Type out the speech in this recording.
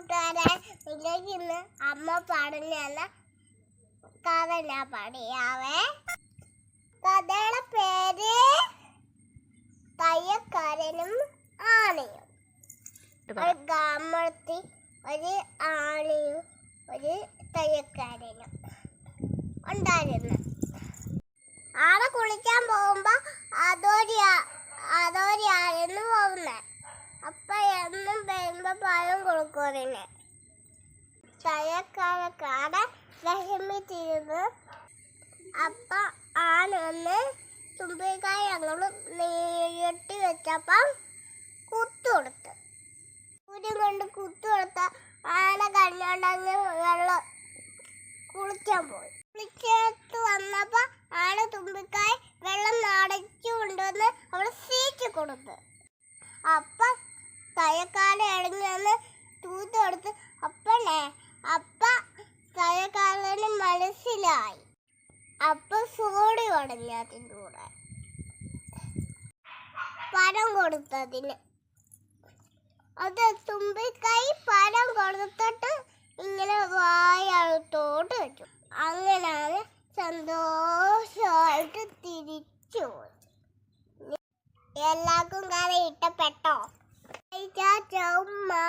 കൂട്ടുകാരെ, നിങ്ങൾക്ക് ഇന്ന് അമ്മ പറഞ്ഞ കഥ ഞാൻ പറയാവേ. കഥയുടെ പേര് തയ്യക്കാരനും ആനയും. ഒരു ഗ്രാമത്തിൽ ഒരു ആനയും ഒരു തയ്യക്കാരനും ഉണ്ടായിരുന്നു. ആന കുളിക്കാൻ പോകുമ്പോ അതോരിയായിരുന്നു പോകുന്നത്. അപ്പൊ എന്നും വരുമ്പോ പഴം കൊടുക്കുന്നെ. തയ്യക്കാരക്കാരൻ വിഷമിച്ചിരുന്നു. അപ്പൊ ആനൊന്ന് തുമ്പിക്കായ ഞങ്ങള് നീട്ടി വെച്ചപ്പം കുത്തുകൊടുത്ത് സൂര്യൻ കൊണ്ട് കുത്തുകൊടുത്ത ആന കണ്ണുണ്ടെങ്കിൽ വെള്ളം കുളിക്കാൻ പോയി. കുളിച്ചിട്ട് വന്നപ്പോ ആന തുമ്പിക്കായ വെള്ളം നടച്ചു കൊണ്ടുവന്ന് അവള് സീച്ചു കൊടുത്ത്. അപ്പൊ തയ്യക്കാരൻ ഇറങ്ങി വന്ന് തൂത്ത് കൊടുത്ത്. അപ്പ തയ്യക്കാരന് മനസ്സിലായി. അപ്പൊ സോടി ഉടഞ്ഞ അതിൻ്റെ കൂടെ പഴം കൊടുത്തതിന്. അത് തുമ്പിക്കായി പഴം കൊടുത്തിട്ട് ഇങ്ങനെ വായത്തോട്ട് വെച്ചു. അങ്ങനെയാണ് സന്തോഷമായിട്ട് തിരിച്ചു പോയി. എല്ലാവർക്കും കഥ ഇഷ്ടപ്പെട്ടോ? ചുമ്മാ